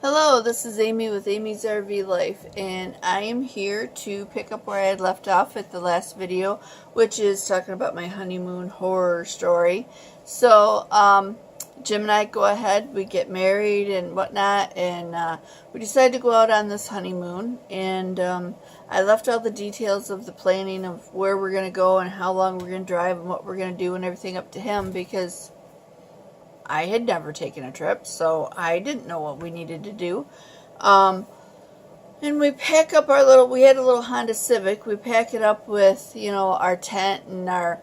Hello, this is Amy with Amy's RV Life, and I am here to pick up where I had left off at the last video, which is talking about my honeymoon horror story. So, Jim and I go ahead, we get married and whatnot, and we decide to go out on this honeymoon, and I left all the details of the planning of where we're going to go and how long we're going to drive and what we're going to do and everything up to him, because I had never taken a trip, so I didn't know what we needed to do. And we pack up we had a little Honda Civic. We pack it up with, our tent and our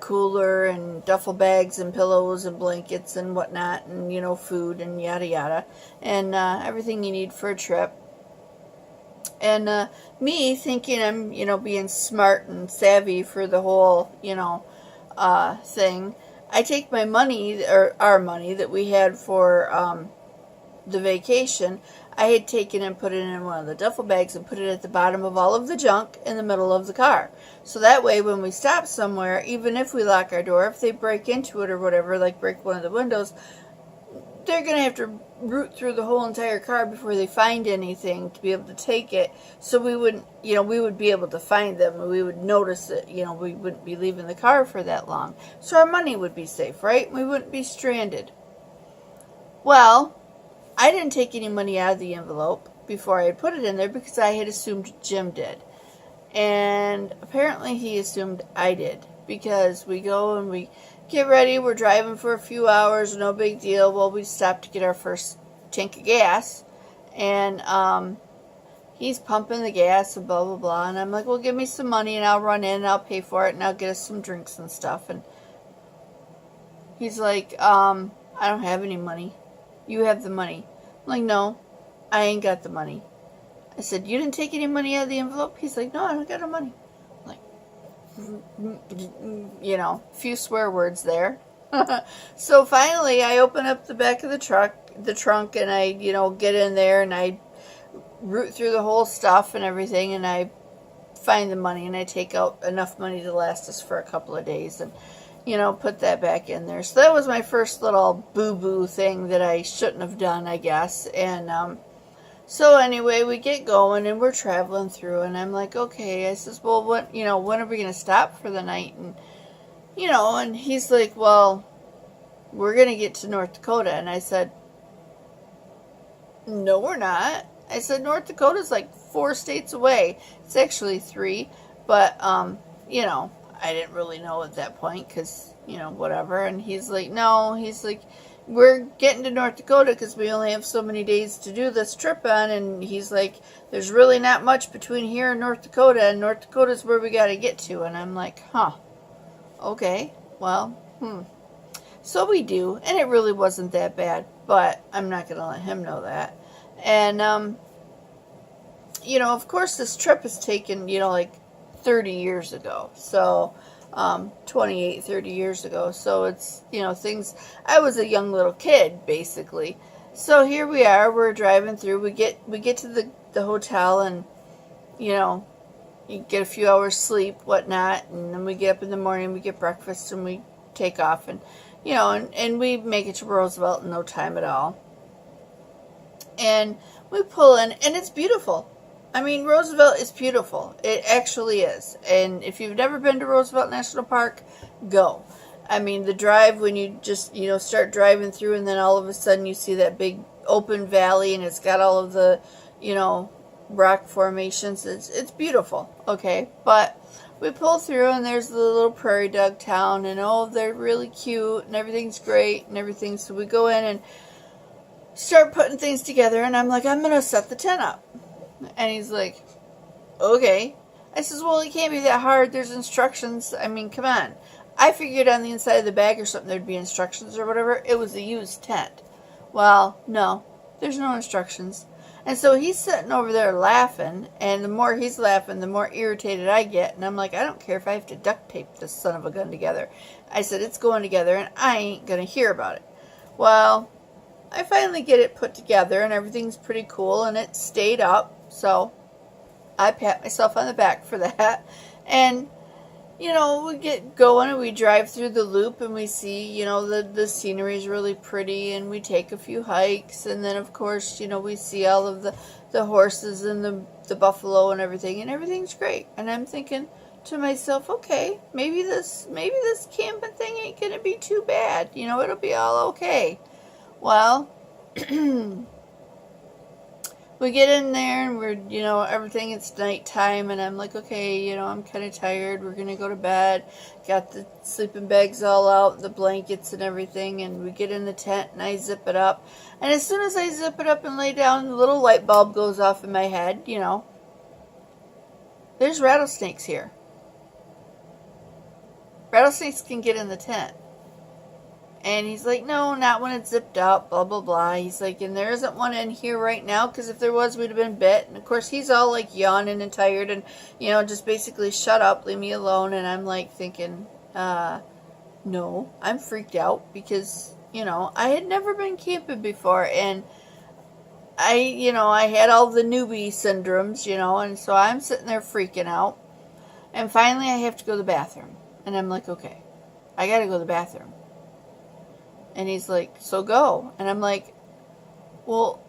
cooler and duffel bags and pillows and blankets and whatnot and, food and yada yada. And everything you need for a trip. And me thinking I'm, being smart and savvy for the whole, thing. I take my money, or our money that we had for the vacation, I had taken and put it in one of the duffel bags and put it at the bottom of all of the junk in the middle of the car. So that way when we stop somewhere, even if we lock our door, if they break into it or whatever, like break one of the windows, they're going to have to root through the whole entire car before they find anything to be able to take it. So we wouldn't, we would be able to find them and we would notice it. We wouldn't be leaving the car for that long. So our money would be safe, right? We wouldn't be stranded. Well, I didn't take any money out of the envelope before I had put it in there because I had assumed Jim did. And apparently he assumed I did, because we go and we get ready, we're driving for a few hours, no big deal. Well, we stopped to get our first tank of gas, and he's pumping the gas and blah blah blah, and I'm like, well, give me some money and I'll run in and I'll pay for it and I'll get us some drinks and stuff. And he's like, I don't have any money, you have the money. I'm like, no, I ain't got the money. I said, you didn't take any money out of the envelope? He's like, no, I don't got no money. A few swear words there. So finally I open up the back of the trunk, and I, get in there and I root through the whole stuff and everything, and I find the money, and I take out enough money to last us for a couple of days, and put that back in there. So that was my first little boo-boo thing that I shouldn't have done, I guess. And so anyway, we get going and we're traveling through, and I'm like, okay. I says, well, when are we going to stop for the night? And, and he's like, well, we're going to get to North Dakota. And I said, no, we're not. I said, North Dakota's like 4 states away. It's actually 3, but, I didn't really know at that point because, whatever. And he's like, no, he's like, we're getting to North Dakota because we only have so many days to do this trip on. And he's like, there's really not much between here and North Dakota, and North Dakota's where we got to get to. And I'm like, huh, okay, well, So we do, and it really wasn't that bad, but I'm not going to let him know that. And, of course, this trip is taken, like 30 years ago. So 28, 30 years ago. So it's, things, I was a young little kid, basically. So here we are, we're driving through, we get to the hotel, and, you get a few hours sleep, whatnot, and then we get up in the morning, we get breakfast, and we take off, and, and we make it to Roosevelt in no time at all. And we pull in, and it's beautiful. I mean, Roosevelt is beautiful. It actually is. And if you've never been to Roosevelt National Park, go. I mean, the drive, when you just, start driving through, and then all of a sudden you see that big open valley, and it's got all of the, rock formations. It's beautiful, okay? But we pull through, and there's the little prairie dog town, and oh, they're really cute, and everything's great, and everything. So we go in and start putting things together, and I'm like, I'm going to set the tent up. And he's like, okay. I says, well, it can't be that hard. There's instructions. I mean, come on. I figured on the inside of the bag or something there'd be instructions or whatever. It was a used tent. Well, no, there's no instructions. And so he's sitting over there laughing, and the more he's laughing, the more irritated I get. And I'm like, I don't care if I have to duct tape this son of a gun together. I said, it's going together, and I ain't going to hear about it. Well, I finally get it put together, and everything's pretty cool, and it stayed up. So I pat myself on the back for that. And you know, we get going and we drive through the loop and we see, you know, the scenery is really pretty, and we take a few hikes, and then of course, you know, we see all of the horses and the buffalo and everything's great. And I'm thinking to myself, okay, maybe this camping thing ain't gonna be too bad. You know, it'll be all okay. Well, we get in there and we're, you know, everything, it's nighttime, and I'm like, okay, you know, I'm kind of tired. We're going to go to bed. Got the sleeping bags all out, the blankets and everything, and we get in the tent and I zip it up. And as soon as I zip it up and lay down, the little light bulb goes off in my head, you know. There's rattlesnakes here. Rattlesnakes can get in the tent. And he's like, no, not when it's zipped up, blah, blah, blah. He's like, and there isn't one in here right now, because if there was, we'd have been bit. And, of course, he's all, like, yawning and tired and, you know, just basically, shut up, leave me alone. And I'm, like, thinking, no, I'm freaked out because, you know, I had never been camping before. And I had all the newbie syndromes, you know, and so I'm sitting there freaking out. And finally, I have to go to the bathroom. And I'm like, okay, I got to go to the bathroom. And he's like, so go. And I'm like, well,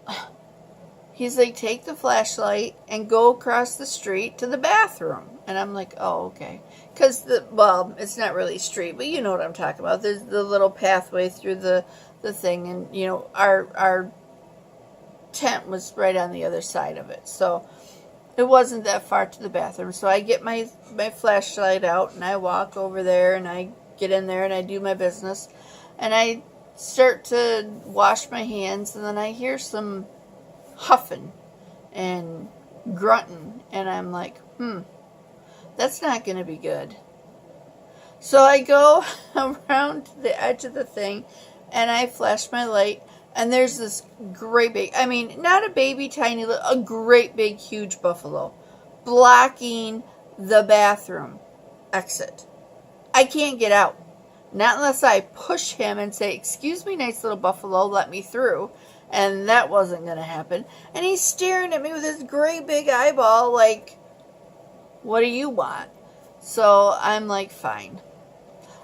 he's like, take the flashlight and go across the street to the bathroom. And I'm like, oh, okay. Because, well, it's not really street, but you know what I'm talking about. There's the little pathway through the thing. And, you know, our tent was right on the other side of it. So it wasn't that far to the bathroom. So I get my flashlight out and I walk over there and I get in there and I do my business. And I start to wash my hands, and then I hear some huffing and grunting, and I'm like, that's not going to be good. So I go around to the edge of the thing, and I flash my light, and there's this great big, I mean, not a baby tiny, a great big huge buffalo blocking the bathroom exit. I can't get out. Not unless I push him and say, excuse me, nice little buffalo, let me through. And that wasn't going to happen. And he's staring at me with his great big eyeball like, what do you want? So I'm like, fine.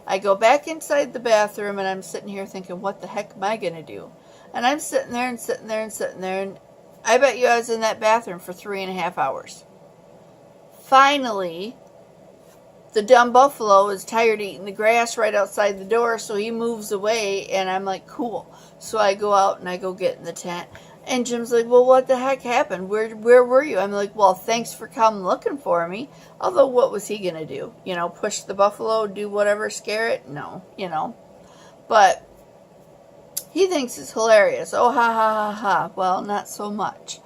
I go back inside the bathroom and I'm sitting here thinking, what the heck am I going to do? And I'm sitting there and sitting there and sitting there. And I bet you I was in that bathroom for 3.5 hours. Finally, the dumb buffalo is tired of eating the grass right outside the door, so he moves away, and I'm like, cool. So I go out and I go get in the tent, and Jim's like, well, what the heck happened? Where were you? I'm like, well, thanks for coming looking for me. Although, what was he going to do? You know, push the buffalo, do whatever, scare it? No, you know. But he thinks it's hilarious. Oh, ha, ha, ha, ha. Well, not so much.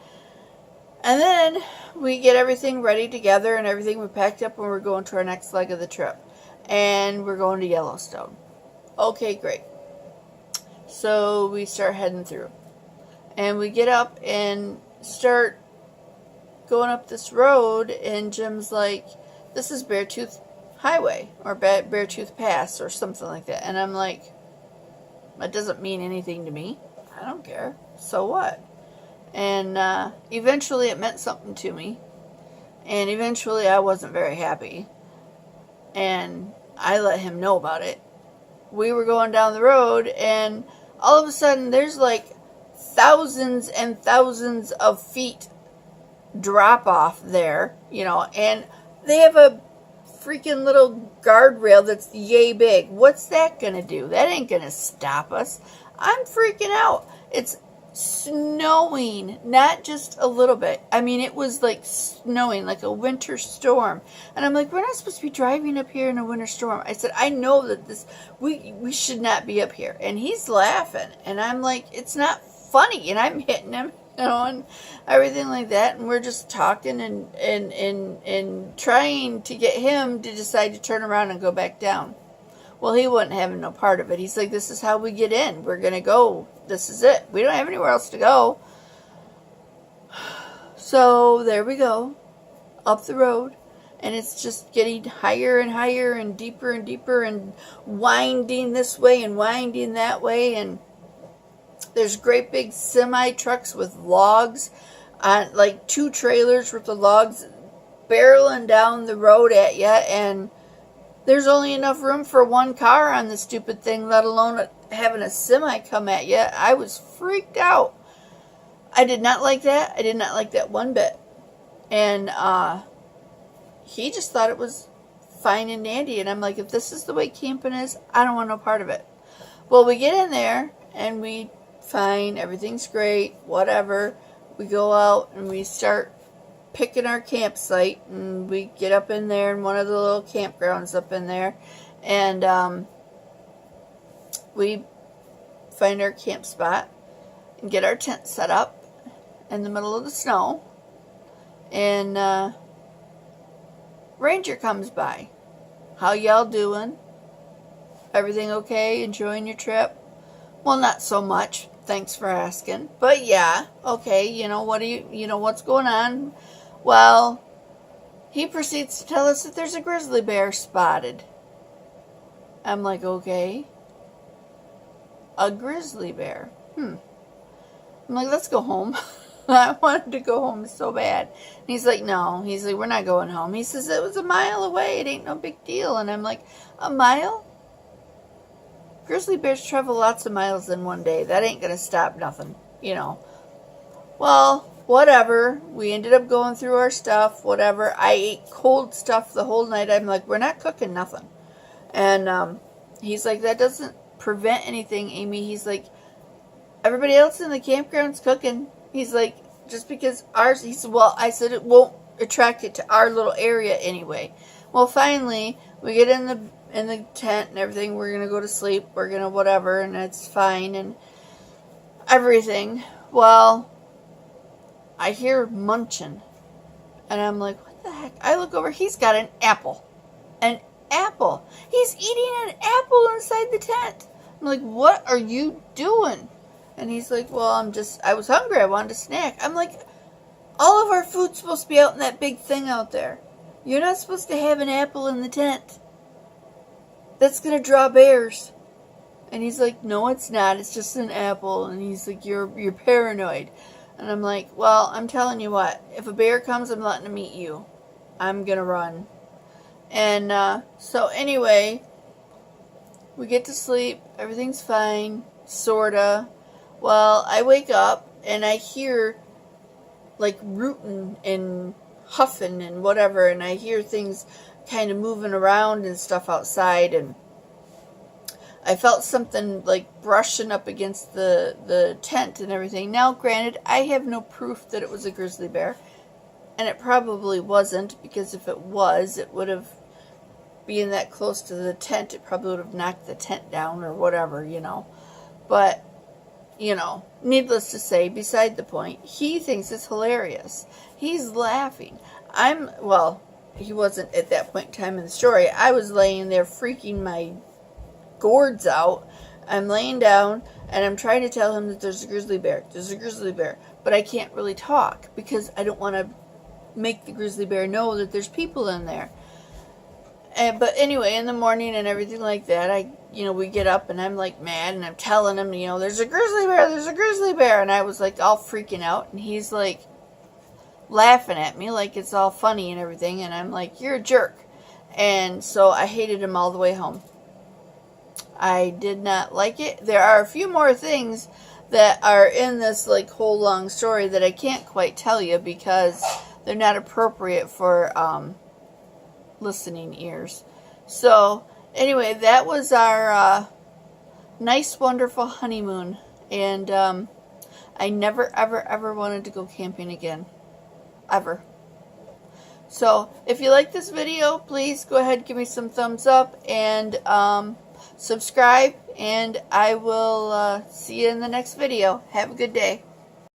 And then we get everything ready together and everything. We packed up and we're going to our next leg of the trip. And we're going to Yellowstone. Okay, great. So we start heading through. And we get up and start going up this road. And Jim's like, this is Beartooth Highway or Beartooth Pass or something like that. And I'm like, that doesn't mean anything to me. I don't care. So what? And eventually it meant something to me. And eventually I wasn't very happy. And I let him know about it. We were going down the road, and all of a sudden there's like thousands and thousands of feet drop off there, you know, and they have a freaking little guardrail that's yay big. What's that gonna do? That ain't gonna stop us. I'm freaking out. It's snowing, not just a little bit. I mean, it was like snowing, like a winter storm. And I'm like, we're not supposed to be driving up here in a winter storm. I said, I know that we should not be up here. And he's laughing. And I'm like, it's not funny. And I'm hitting him, you know, and everything like that. And we're just talking and trying to get him to decide to turn around and go back down. Well, he wasn't having no part of it. He's like, this is how we get in. We're going to go. This is it. We don't have anywhere else to go. So there we go. Up the road. And it's just getting higher and higher and deeper and winding this way and winding that way. And there's great big semi trucks with logs on, like 2 trailers with the logs barreling down the road at you. And There's only enough room for one car on the stupid thing, let alone having a semi come at you. I was freaked out. I did not like that. I did not like that one bit. And he just thought it was fine and dandy. And I'm like, if this is the way camping is, I don't want no part of it. Well, we get in there and we fine, everything's great, whatever. We go out and we start picking our campsite, and we get up in there in one of the little campgrounds up in there, and we find our camp spot and get our tent set up in the middle of the snow, and Ranger comes by. How y'all doing? Everything okay? Enjoying your trip? Well, not so much. Thanks for asking. But yeah, okay, what's going on? Well, he proceeds to tell us that there's a grizzly bear spotted. I'm like, okay. A grizzly bear. I'm like, let's go home. I wanted to go home so bad. And he's like, no. He's like, we're not going home. He says, it was a mile away. It ain't no big deal. And I'm like, a mile? Grizzly bears travel lots of miles in one day. That ain't going to stop nothing, Well, whatever. We ended up going through our stuff, whatever. I ate cold stuff the whole night. I'm like, we're not cooking nothing. And he's like, that doesn't prevent anything, Amy. He's like, everybody else in the campground's cooking. He's like, just because ours, he said, well, I said it won't attract it to our little area anyway. Well, finally, we get in the tent and everything. We're going to go to sleep. We're going to whatever, and it's fine and everything. Well, I hear munching, and I'm like, what the heck? I look over. He's got an apple. An apple. He's eating an apple inside the tent. I'm like, what are you doing? And he's like, well, I was hungry. I wanted a snack. I'm like, all of our food's supposed to be out in that big thing out there. You're not supposed to have an apple in the tent. That's going to draw bears. And he's like, no, it's not. It's just an apple. And he's like, you're paranoid. And I'm like, well, I'm telling you what. If a bear comes, I'm letting him eat you. I'm going to run. And so anyway, we get to sleep. Everything's fine. Sorta. Well, I wake up and I hear like rooting and huffing and whatever. And I hear things kind of moving around and stuff outside, and I felt something like brushing up against the tent and everything. Now, granted, I have no proof that it was a grizzly bear, and it probably wasn't, because if it was, it would have, being that close to the tent, it probably would have knocked the tent down or whatever, But, needless to say, beside the point, he thinks it's hilarious. He's laughing. He wasn't at that point in time in the story. I was laying there freaking my gourds out. I'm laying down and I'm trying to tell him that there's a grizzly bear. There's a grizzly bear. But I can't really talk because I don't want to make the grizzly bear know that there's people in there. But anyway, in the morning and everything like that, we get up and I'm like mad and I'm telling him, there's a grizzly bear, there's a grizzly bear. And I was like all freaking out, and he's like laughing at me like it's all funny and everything. And I'm like, you're a jerk. And so I hated him all the way home. I did not like it. There are a few more things that are in this like whole long story that I can't quite tell you because they're not appropriate for listening ears. So anyway, that was our nice, wonderful honeymoon, and I never, ever, ever wanted to go camping again, ever. So if you like this video, please go ahead and give me some thumbs up and subscribe, and I will see you in the next video. Have a good day.